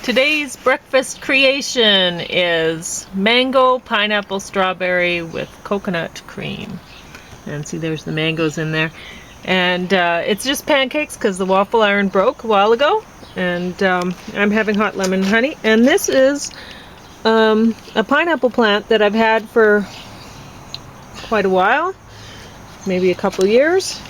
Today's breakfast creation is mango, pineapple, strawberry with coconut cream. And see, there's the mangoes in there. And it's just pancakes because the waffle iron broke a while ago. And I'm having hot lemon honey. And this is a pineapple plant that I've had for quite a while, maybe a couple years.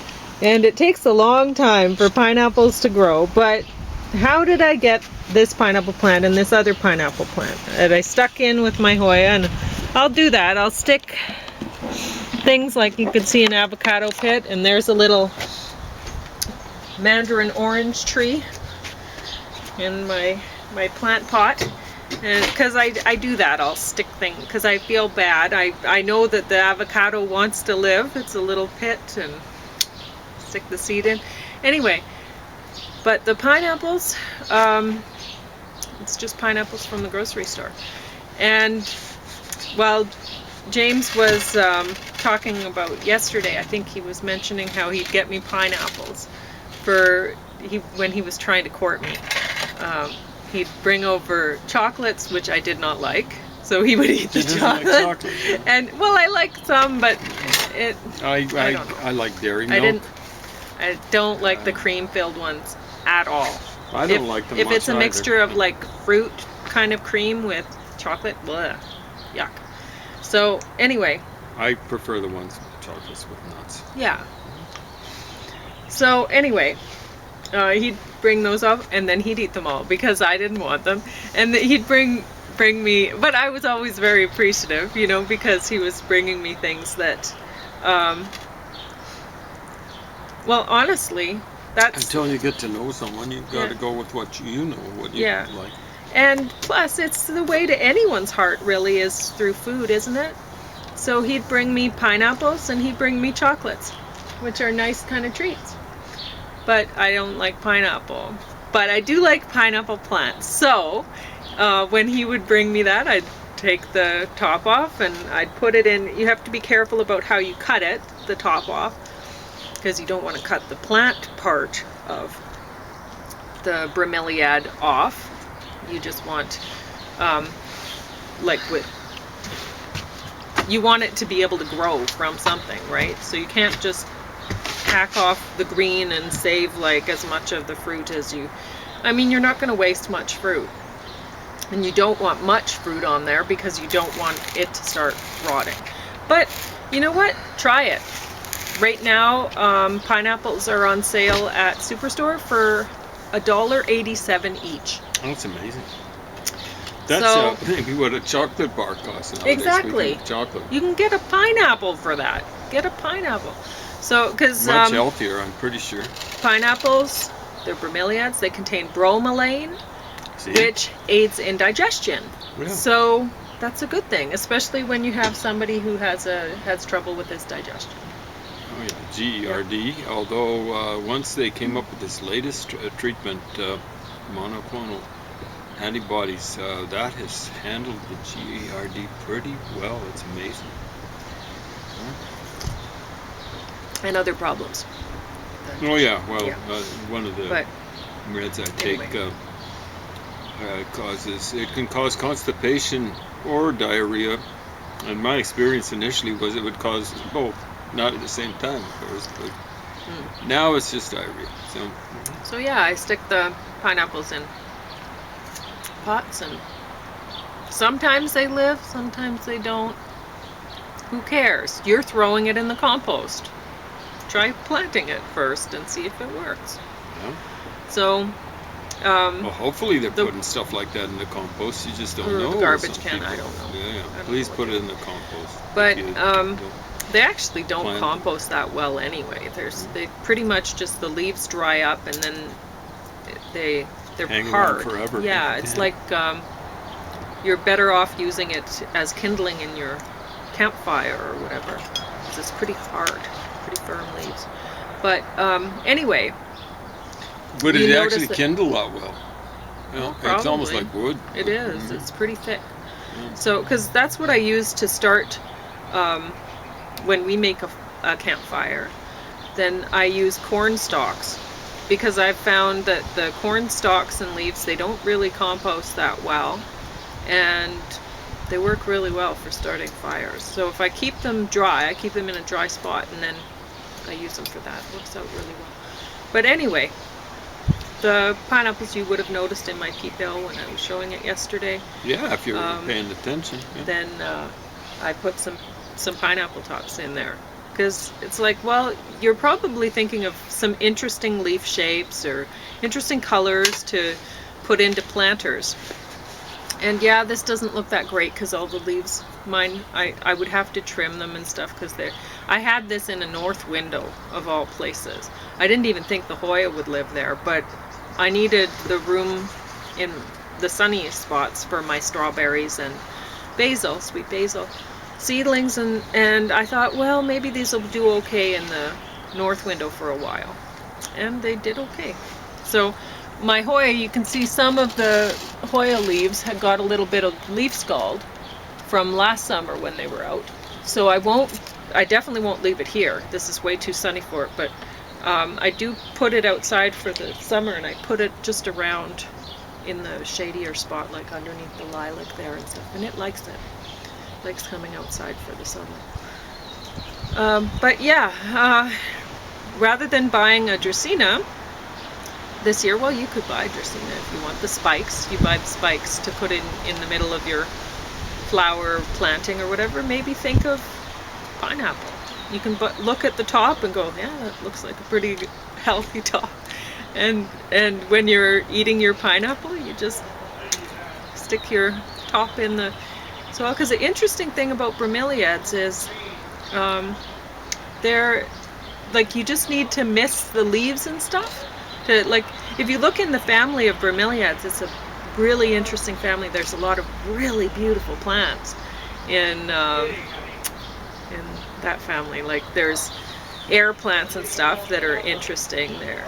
And it takes a long time for pineapples to grow, but how did I get this pineapple plant and this other pineapple plant that I stuck in with my Hoya? And I'll do that. I'll stick things like you can see an avocado pit, and there's a little mandarin orange tree in my plant pot. And because I do that, I'll stick things because I feel bad. I know that the avocado wants to live. It's a little pit, and stick the seed in. Anyway, but the pineapples, it's just pineapples from the grocery store. And while James was talking about yesterday, I think he was mentioning how he'd get me pineapples when he was trying to court me. He'd bring over chocolates, which I did not like, so he would eat the chocolate. Like chocolate. And well, I like some, but I like dairy milk. I don't like the cream-filled ones at all. I don't like them if much it's a either. mixture of like fruit kind of cream with chocolate, bleh, yuck. So anyway, I prefer the ones with chocolates with nuts. Yeah. So anyway, he'd bring those up, and then he'd eat them all because I didn't want them, and he'd bring me. But I was always very appreciative, you know, because he was bringing me things that. Well, honestly, that's... Until you get to know someone, you've got to go with what you know, what you like. And plus, it's the way to anyone's heart, really, is through food, isn't it? So he'd bring me pineapples, and he'd bring me chocolates, which are nice kind of treats. But I don't like pineapple. But I do like pineapple plants. So when he would bring me that, I'd take the top off, and I'd put it in. You have to be careful about how you cut it, the top off, because you don't want to cut the plant part of the bromeliad off. You just want, you want it to be able to grow from something, right? So you can't just hack off the green and save like as much of the fruit as you, I mean, you're not going to waste much fruit. And you don't want much fruit on there because you don't want it to start rotting. But you know what? Try it. Right now, pineapples are on sale at Superstore for $1.87 each. Oh, that's amazing. That's maybe what a chocolate bar costs nowadays. Exactly. Chocolate. You can get a pineapple for that. Get a pineapple. So, because much healthier, I'm pretty sure. Pineapples, they're bromeliads. They contain bromelain, which aids in digestion. Yeah. So that's a good thing, especially when you have somebody who has trouble with his digestion. Oh yeah, GERD. Yeah. Although once they came up with this latest treatment, monoclonal antibodies, that has handled the GERD pretty well. It's amazing. And other problems. Oh yeah, well, one of the meds I take it can cause constipation or diarrhea. And my experience initially was it would cause both. Not at the same time, of course, but now it's just diarrhea. So yeah, I stick the pineapples in pots, and sometimes they live, sometimes they don't. Who cares? You're throwing it in the compost. Try planting it first and see if it works. Yeah. So, well, hopefully they're putting stuff like that in the compost. You just don't know. The garbage can, I don't know. Yeah. Please put it in the compost. But they actually don't compost that well anyway. They pretty much just the leaves dry up, and then they're hang hard forever. Yeah, it's like you're better off using it as kindling in your campfire or whatever, because it's pretty hard, pretty firm leaves. But anyway, would it actually kindle that well? Well, it's almost like wood. It is. It's pretty thick. Yeah. So, because that's what I use to start when we make a campfire. Then I use corn stalks because I've found that the corn stalks and leaves, they don't really compost that well, and they work really well for starting fires. So if I keep them dry, I keep them in a dry spot, and then I use them for that. It works out really well. But anyway, the pineapples you would have noticed in my peat bill when I was showing it yesterday. Yeah, if you're paying attention. Yeah. Then I put some pineapple tops in there. Because it's like, well, you're probably thinking of some interesting leaf shapes or interesting colors to put into planters. And yeah, this doesn't look that great because all the leaves, mine, I would have to trim them and stuff because I had this in a north window of all places. I didn't even think the Hoya would live there, but I needed the room in the sunny spots for my strawberries and basil, sweet basil seedlings, and I thought, well, maybe these will do okay in the north window for a while. And they did okay. So my Hoya, you can see some of the Hoya leaves had got a little bit of leaf scald from last summer when they were out. So I definitely won't leave it here. This is way too sunny for it, but I do put it outside for the summer, and I put it just around in the shadier spot, like underneath the lilac there and stuff, and it likes it. It likes coming outside for the summer. But yeah, rather than buying a Dracaena this year, well, you could buy Dracaena if you want the spikes. You buy the spikes to put in the middle of your flower planting or whatever. Maybe think of pineapple. You can look at the top and go, yeah, that looks like a pretty healthy top. And when you're eating your pineapple, you just stick your top in the soil. Because the interesting thing about bromeliads is they're like, you just need to mist the leaves and stuff. Like, if you look in the family of bromeliads, it's a really interesting family. There's a lot of really beautiful plants in that family. Like, there's air plants and stuff that are interesting. They're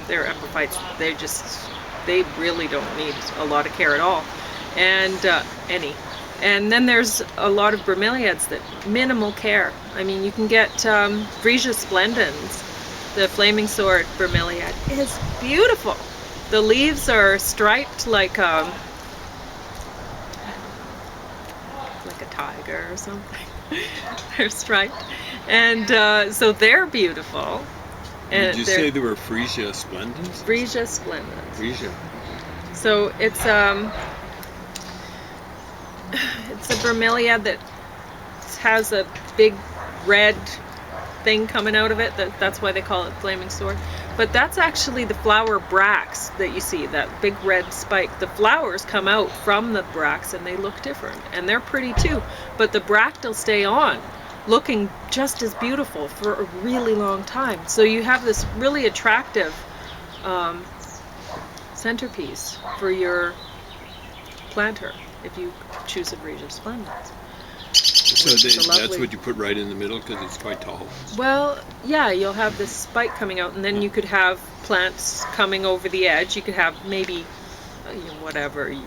epiphytes. They really don't need a lot of care at all, and any. And then there's a lot of bromeliads that minimal care. I mean, you can get Freesia splendens. The flaming sword bromeliad is beautiful. The leaves are striped like a tiger or something. They're striped, and so they're beautiful. And did you say they were Freesia splendens? Freesia splendens. Freesia. So it's a bromeliad that has a big red thing coming out of it. That's why they call it flaming sword. But that's actually the flower bracts that you see, that big red spike. The flowers come out from the bracts and they look different, and they're pretty too. But the bract will stay on, looking just as beautiful for a really long time. So you have this really attractive centerpiece for your planter if you choose a Freesia splendens. So that's what you put right in the middle because it's quite tall. Well, yeah, you'll have this spike coming out, and then you could have plants coming over the edge. You could have maybe, whatever you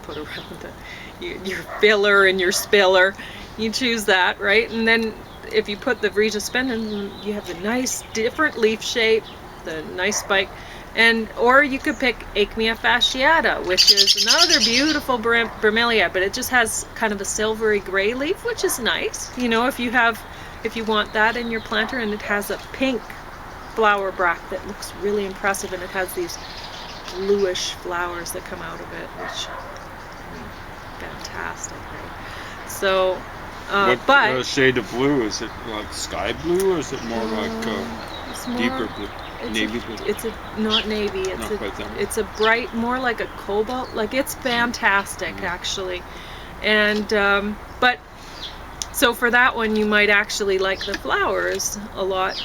put around your filler and your spiller. You choose that, right? And then if you put the Freesia splendens, you have the nice different leaf shape, the nice spike. Or you could pick Acmea fasciata, which is another beautiful bromeliad, but it just has kind of a silvery gray leaf, which is nice. If you want that in your planter, and it has a pink flower bract that looks really impressive, and it has these bluish flowers that come out of it, which fantastic, right? So, what shade of blue is it? Like sky blue, or is it more like deeper blue? Navy blue. It's not navy. It's a bright, more like a cobalt. Like, it's fantastic, actually. And but so for that one, you might actually like the flowers a lot,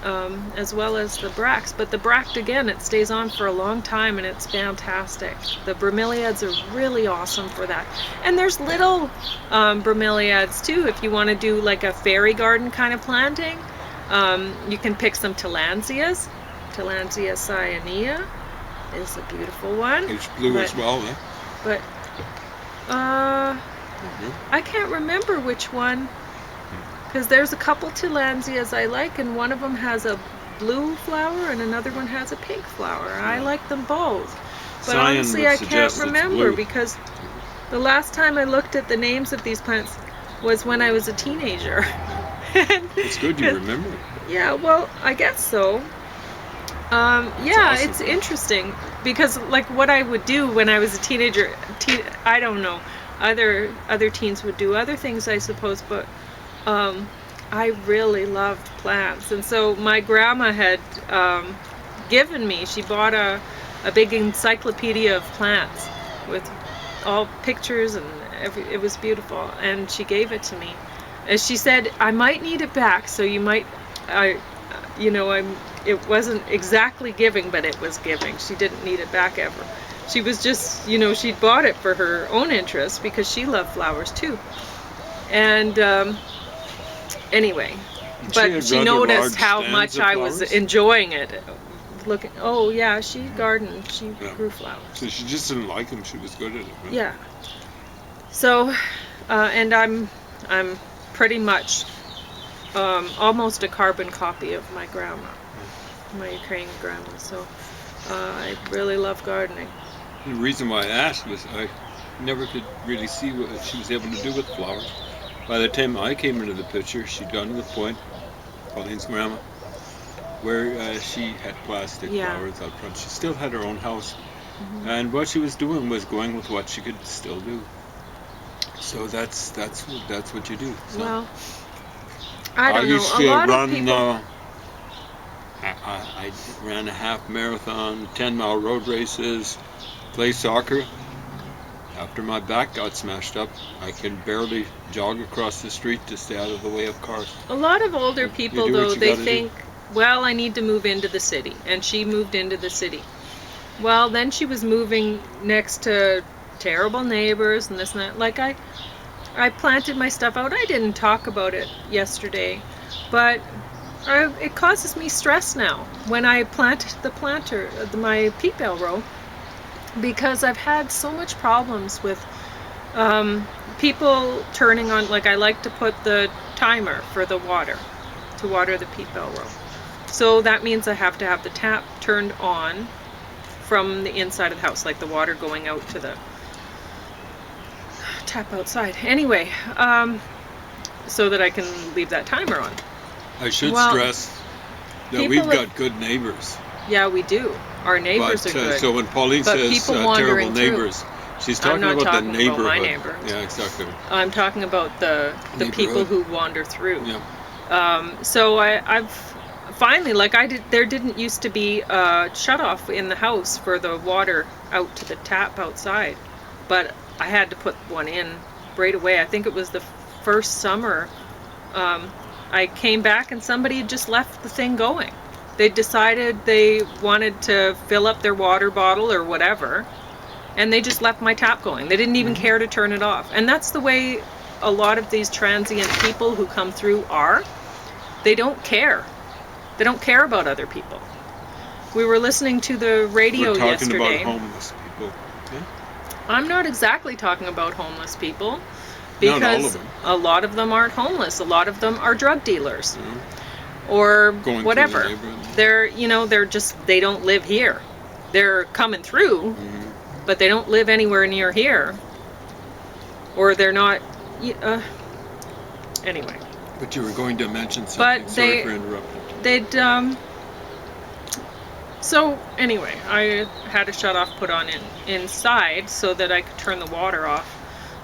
as well as the bracts. But the bract, again, it stays on for a long time, and it's fantastic. The bromeliads are really awesome for that. And there's little bromeliads too, if you want to do like a fairy garden kind of planting. You can pick some tillandsias. Tillandsia cyanea is a beautiful one. It's blue as well, eh? But I can't remember which one, because there's a couple tillandsias I like, and one of them has a blue flower and another one has a pink flower. I like them both. But Cyan honestly, would I suggest can't it's remember blue. because the last time I looked at the names of these plants was when I was a teenager. It's good you remember. Yeah, well, I guess so. Yeah, awesome. it's interesting because like what I would do when I was a teenager, I don't know, other teens would do other things, I suppose, but I really loved plants, and so my grandma had given me. She bought a big encyclopedia of plants with all pictures and it was beautiful, and she gave it to me. And she said, I might need it back, so you might, it wasn't exactly giving, but it was giving. She didn't need it back ever. She was just, she'd bought it for her own interest because she loved flowers too. And anyway, but she noticed how much I was enjoying it. Looking, oh yeah, she gardened, she grew flowers. So she just didn't like them, she was good at it. Right? Yeah. So, and I'm pretty much almost a carbon copy of my grandma, my Ukrainian grandma. So I really love gardening. The reason why I asked was I never could really see what she was able to do with flowers. By the time I came into the picture, she'd gotten to the point, Pauline's grandma, where she had plastic flowers out front. She still had her own house, and what she was doing was going with what she could still do. So that's what you do. So well, I don't know. used a to lot run. Of people... I ran a half marathon, 10-mile road races, play soccer. After my back got smashed up, I can barely jog across the street to stay out of the way of cars. A lot of older people, though, they think, well, I need to move into the city. And she moved into the city. Well, then she was moving next to terrible neighbors and this and that. Like, I planted my stuff out. I didn't talk about it yesterday, but it causes me stress now when I plant my peat bell row, because I've had so much problems with people turning on, like I like to put the timer for the water, to water the peat bell row. So that means I have to have the tap turned on from the inside of the house, like the water going out to the tap outside. Anyway, so that I can leave that timer on. I should stress that we've got good neighbors. Yeah, we do. Our neighbors are good. So when Pauline says terrible neighbors, she's talking about the neighborhood. About my neighbor. Yeah, exactly. I'm talking about the people who wander through. Yeah. So I've finally, there didn't used to be a shut-off in the house for the water out to the tap outside, but I had to put one in right away. I think it was the first summer. I came back and somebody had just left the thing going. They decided they wanted to fill up their water bottle or whatever, and they just left my tap going. They didn't even care to turn it off. And that's the way a lot of these transient people who come through are. They don't care. They don't care about other people. We were listening to the radio yesterday. We're talking about homeless people. Yeah? I'm not exactly talking about homeless people, because not all of them. A lot of them aren't homeless. A lot of them are drug dealers. Or whatever. They're, they don't live here. They're coming through, but they don't live anywhere near here. Or they're not, anyway. But you were going to mention something. But Sorry for interrupting. So anyway, I had a shut-off put on inside so that I could turn the water off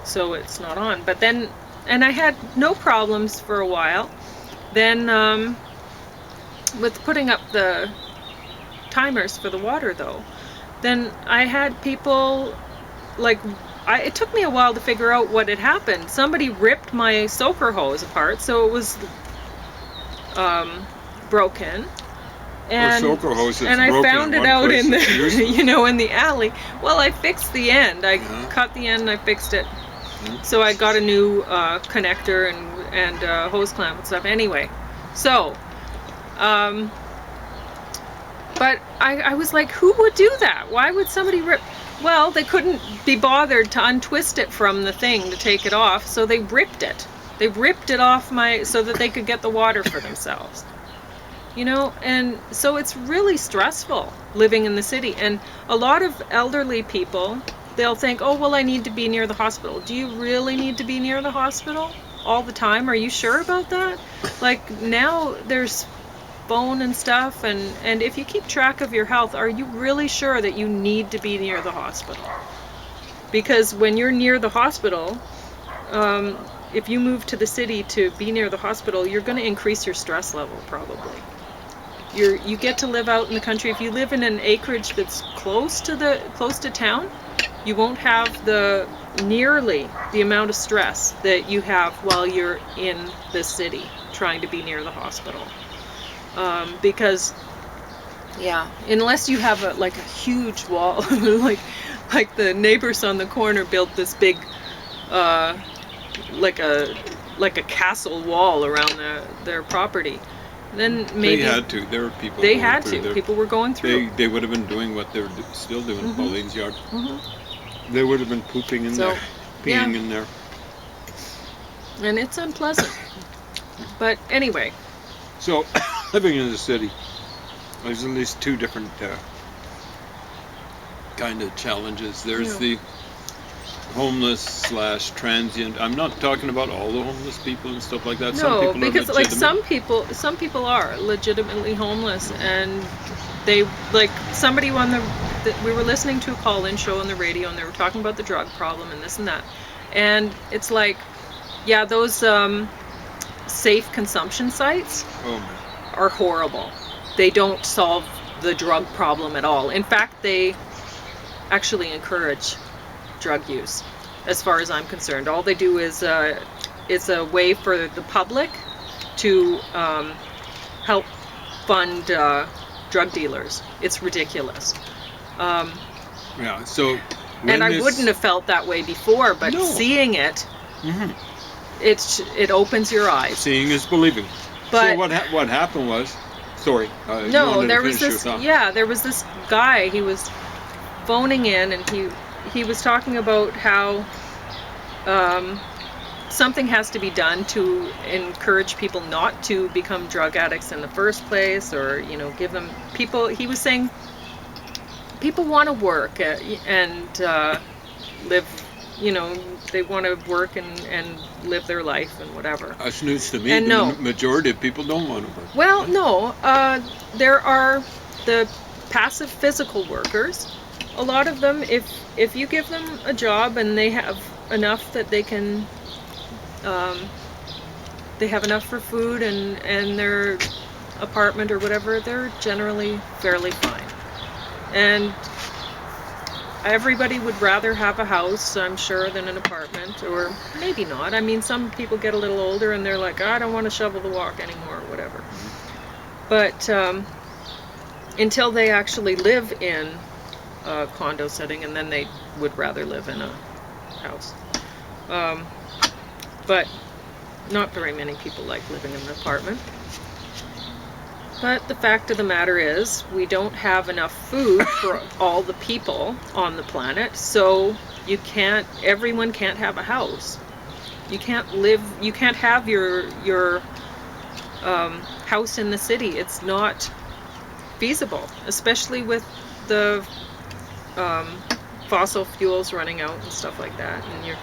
so it's not on. But then, and I had no problems for a while. Then, with putting up the timers for the water, though, then I had people, it took me a while to figure out what had happened. Somebody ripped my soaker hose apart, so it was broken. And I found it out in the, in the alley. Well, I fixed the end. I cut the end and I fixed it. So I got a new connector and hose clamp and stuff. Anyway, so, but I was like, who would do that? Why would somebody rip? Well, they couldn't be bothered to untwist it from the thing to take it off, so they ripped it. They ripped it off so that they could get the water for themselves. You know, and so it's really stressful living in the city. And a lot of elderly people, they'll think, oh, well, I need to be near the hospital. Do you really need to be near the hospital all the time? Are you sure about that? Like now there's phone and stuff, and if you keep track of your health, are you really sure that you need to be near the hospital? Because when you're near the hospital, if you move to the city to be near the hospital, you're going to increase your stress level probably. You get to live out in the country. If you live in an acreage that's close to town, you won't have nearly the amount of stress that you have while you're in the city trying to be near the hospital. Because yeah, unless you have a huge wall, like the neighbors on the corner built this big like a castle wall around their property. Then maybe they had to. There were people. They going had through to. there. People were going through. They would have been doing what they're still doing in Pauline's yard. They would have been pooping in there, peeing in there. And it's unpleasant. But anyway. So, living in the city, there's at least two different kind of challenges. There's the homeless / transient. I'm not talking about all the homeless people and stuff like that. Some people because are some people are legitimately homeless, and they somebody we were listening to a call-in show on the radio, and they were talking about the drug problem and this and that, and it's like, yeah, those safe consumption sites are horrible. They don't solve the drug problem at all. In fact, they actually encourage drug use, as far as I'm concerned. All they do is it's a way for the public to help fund drug dealers. It's ridiculous. Yeah. So. And I wouldn't have felt that way before, but seeing it, it opens your eyes. Seeing is believing. But so what happened was, sorry. No, there was this. Yeah, there was this guy. He was phoning in, and he was talking about how something has to be done to encourage people not to become drug addicts in the first place, or give them people. He was saying people want to work and live. They want to work and live their life and whatever. That's news to me. And the majority of people don't want to work. Well, no. There are the passive physical workers. A lot of them, if you give them a job and they have enough that they can, they have enough for food and their apartment or whatever, they're generally fairly fine. And everybody would rather have a house, I'm sure, than an apartment, or maybe not. I mean, some people get a little older and they're like, I don't want to shovel the walk anymore, or whatever. But until they actually live in a condo setting, and then they would rather live in a house. But not very many people like living in an apartment. But the fact of the matter is, we don't have enough food for all the people on the planet, so everyone can't have a house. You can't have your house in the city. It's not feasible, especially with the fossil fuels running out and stuff like that. And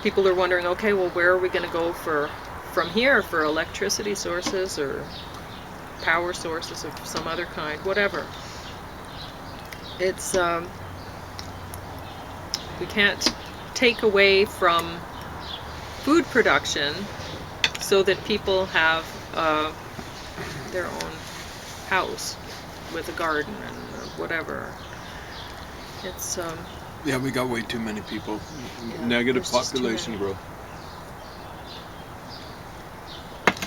people are wondering, okay, well, where are we going to go from here for electricity sources or power sources of some other kind, whatever. It's we can't take away from food production so that people have their own house with a garden and whatever. It's yeah, we got way too many people. Negative population growth.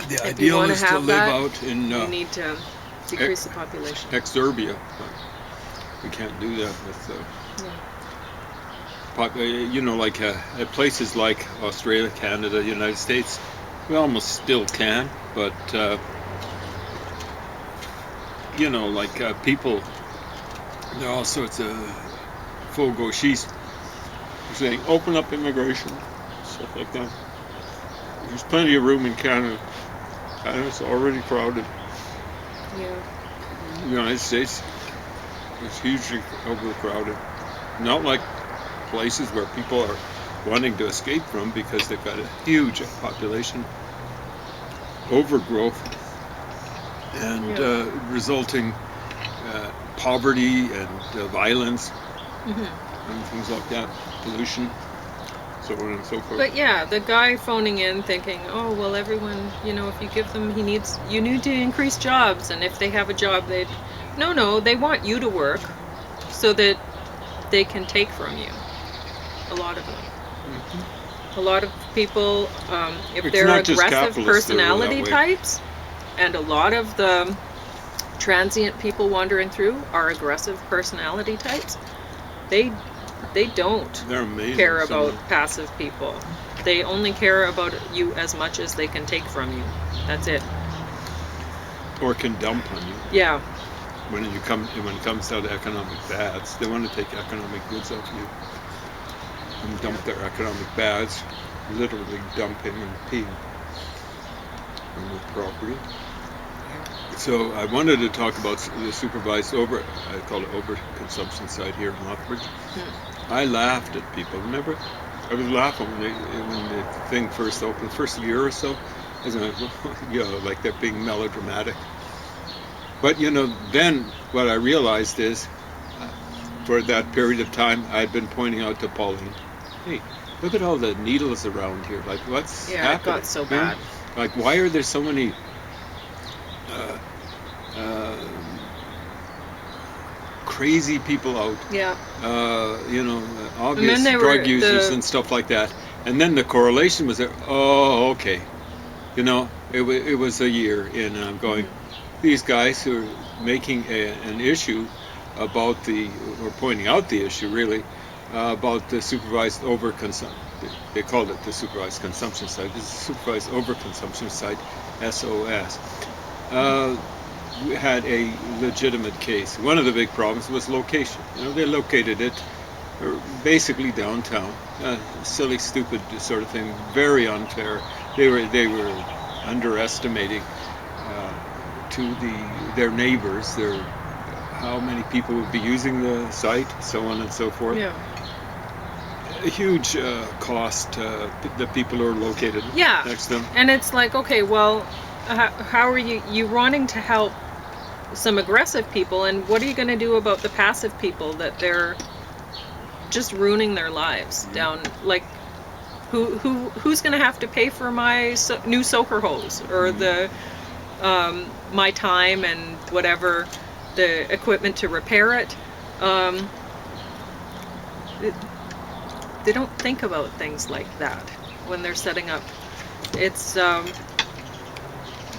The ideal is to live out in. You need to decrease the population. Exurbia. We can't do that with places like Australia, Canada, United States. We almost still can, but people. There are all sorts of faux gauchistes saying open up immigration, stuff like that. There's plenty of room in Canada. And it's already crowded. Yeah. The United States is hugely overcrowded. Not like places where people are wanting to escape from because they've got a huge population overgrowth and resulting poverty and violence and things like that, pollution, so on and so forth. But yeah, the guy phoning in thinking, oh, well, everyone, if you give them, you need to increase jobs, and if they have a job, no, they want you to work so that they can take from you. A lot of them. A lot of people, if It's they're not just aggressive capitalists that are that personality way. types, and a lot of the transient people wandering through are aggressive personality types, they don't They're amazing. care some of about them. passive people. They only care about you as much as they can take from you. That's it. Or can dump on you. Yeah. When it comes to economic bads, they want to take economic goods off you and dump their economic bads, literally dumping and peeing on the property. So I wanted to talk about the supervised I call it overconsumption side here in Lethbridge. I laughed at people. Remember, I was laughing when the thing first opened, first year or so. I was like, like they're being melodramatic. But then what I realized is, for that period of time, I'd been pointing out to Pauline, hey, look at all the needles around here. Like, what's happening? It got so bad. Like, why are there so many crazy people out? Yeah. Obvious drug users and stuff like that. And then the correlation was there. Oh, okay. It was a year in, and I'm going, these guys who are making an issue about or pointing out the issue really, about the supervised overconsumption. They called it the supervised consumption side. This is supervised overconsumption side, SOS. We had a legitimate case. One of the big problems was location. They located it basically downtown. Silly, stupid sort of thing. Very unfair. They were underestimating to their neighbors how many people would be using the site, so on and so forth. Yeah. A huge cost to the people who are located next to them. And it's like, okay, well, how are you wanting to help some aggressive people, and what are you going to do about the passive people that they're just ruining their lives down? Like, who's going to have to pay for my new soaker hose, or my time and whatever, the equipment to repair it? They don't think about things like that when they're setting up.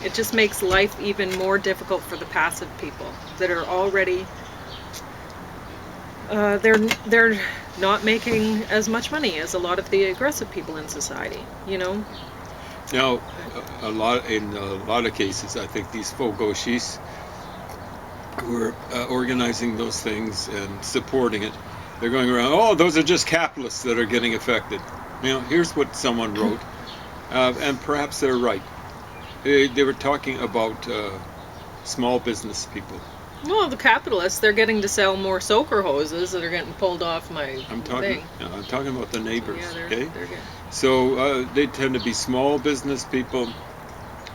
It just makes life even more difficult for the passive people that are already they're not making as much money as a lot of the aggressive people in society. Now, in a lot of cases, I think these faux gauchis who are organizing those things and supporting it, they're going around, oh, those are just capitalists that are getting affected. Here's what someone wrote, and perhaps they're right. They were talking about small business people. Well, the capitalists, they're getting to sell more soaker hoses that are getting pulled off thing. I'm talking about the neighbors. So, okay? They're good. So they tend to be small business people.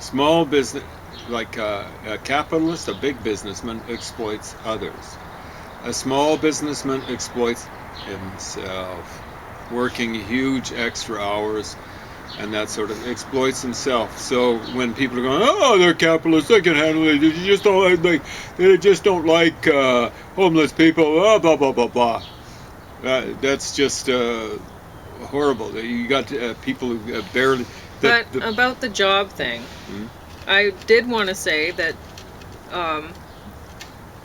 Small business, like a capitalist, a big businessman exploits others. A small businessman exploits himself, working huge extra hours, and that sort of exploits himself. So when people are going, oh, they're capitalists, they can handle it. They just don't like homeless people. Blah blah blah blah blah. That's just horrible. You got people who barely. About the job thing, I did want to say that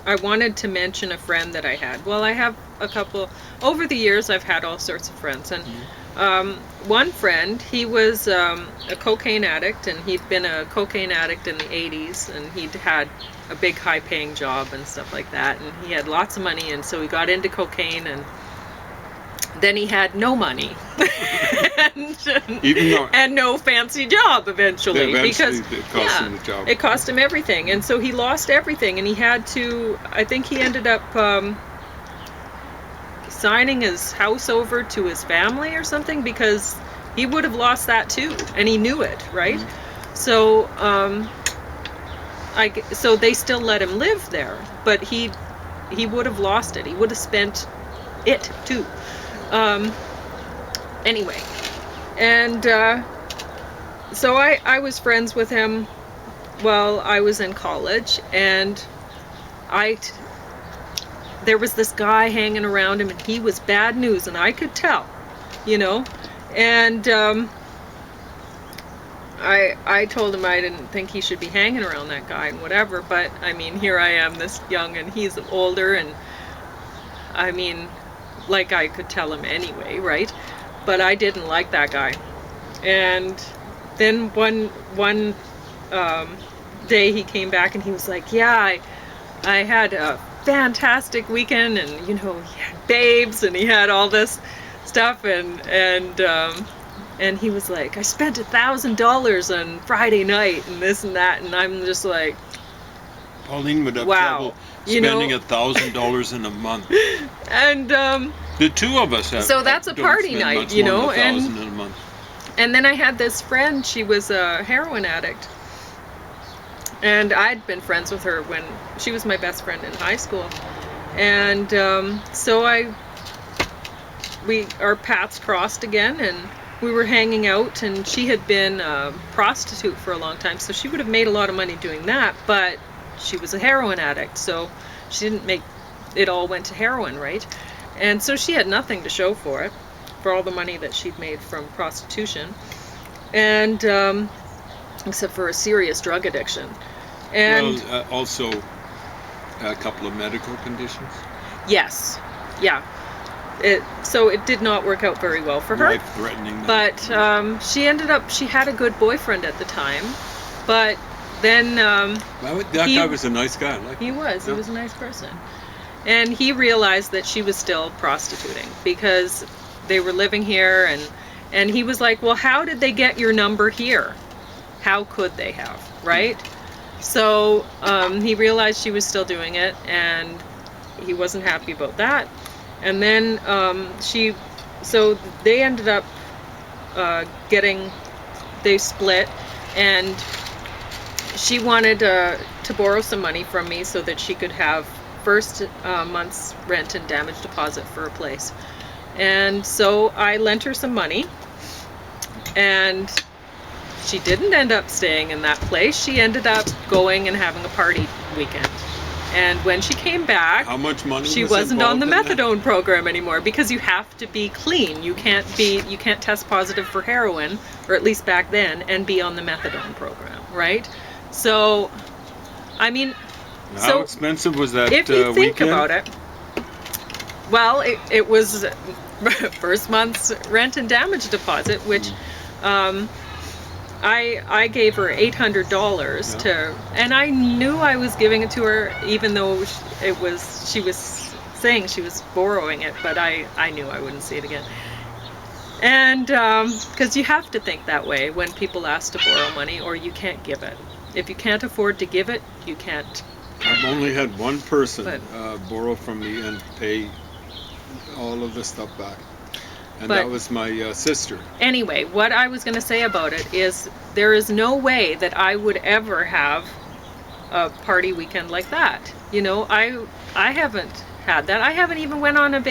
I wanted to mention a friend that I had. Well, I have a couple. Over the years, I've had all sorts of friends, and one friend, he was a cocaine addict, and he'd been a cocaine addict in the 80s, and he'd had a big high-paying job and stuff like that, and he had lots of money, and so he got into cocaine, and then he had no money. Even though and no fancy job eventually, because it cost him the job. it cost him everything, and so he lost everything, and he had to. I think he ended up signing his house over to his family or something, because he would have lost that too, and he knew it, right? Mm-hmm. So so they still let him live there, but he would have lost it. He would have spent it too. Anyway, and so I was friends with him while I was in college, and there was this guy hanging around him, and he was bad news, and I could tell, and I told him I didn't think he should be hanging around that guy and whatever, but I mean, here I am, this young, and he's older, and I mean, like, I could tell him anyway, right? But I didn't like that guy. And then one day he came back and he was like, yeah, I had a fantastic weekend, and he had babes, and he had all this stuff, and he was like, I spent $1,000 on Friday night and this and that, and I'm just like, Pauline would have wow, trouble spending $1,000 in a month. And the two of us have. So that's a party night, and in a month. And then I had this friend. She was a heroin addict, and I'd been friends with her when she was my best friend in high school, and so our paths crossed again, and we were hanging out, and she had been a prostitute for a long time, so she would have made a lot of money doing that, but she was a heroin addict, so she didn't make it. All went to heroin, right? And so she had nothing to show for it, for all the money that she'd made from prostitution, and except for a serious drug addiction. And also a couple of medical conditions. Yes, yeah. So it did not work out very well for her. Life-threatening. But she had a good boyfriend at the time, but then that guy was a nice guy. He was a nice person. And he realized that she was still prostituting because they were living here, and he was like, well, how did they get your number here? How could they have, right? So he realized she was still doing it, and he wasn't happy about that. And then so they ended up they split, and she wanted to borrow some money from me so that she could have first month's rent and damage deposit for a place. And so I lent her some money, and she didn't end up staying in that place. She ended up going and having a party weekend. And when she came back, how much money she wasn't on the methadone program anymore, because you have to be clean. You can't test positive for heroin, or at least back then, and be on the methadone program, right? So, I mean, how expensive was that if you think weekend? about it, well, it was first month's rent and damage deposit, which I gave her $800 to, and I knew I was giving it to her, even though she was saying she was borrowing it, but I knew I wouldn't see it again. And because you have to think that way when people ask to borrow money, or you can't give it. If you can't afford to give it, you can't. I've only had one person borrow from me and pay all of the stuff back. And that was my sister. Anyway, what I was going to say about it is there is no way that I would ever have a party weekend like that. I haven't had that. I haven't even went on a vacation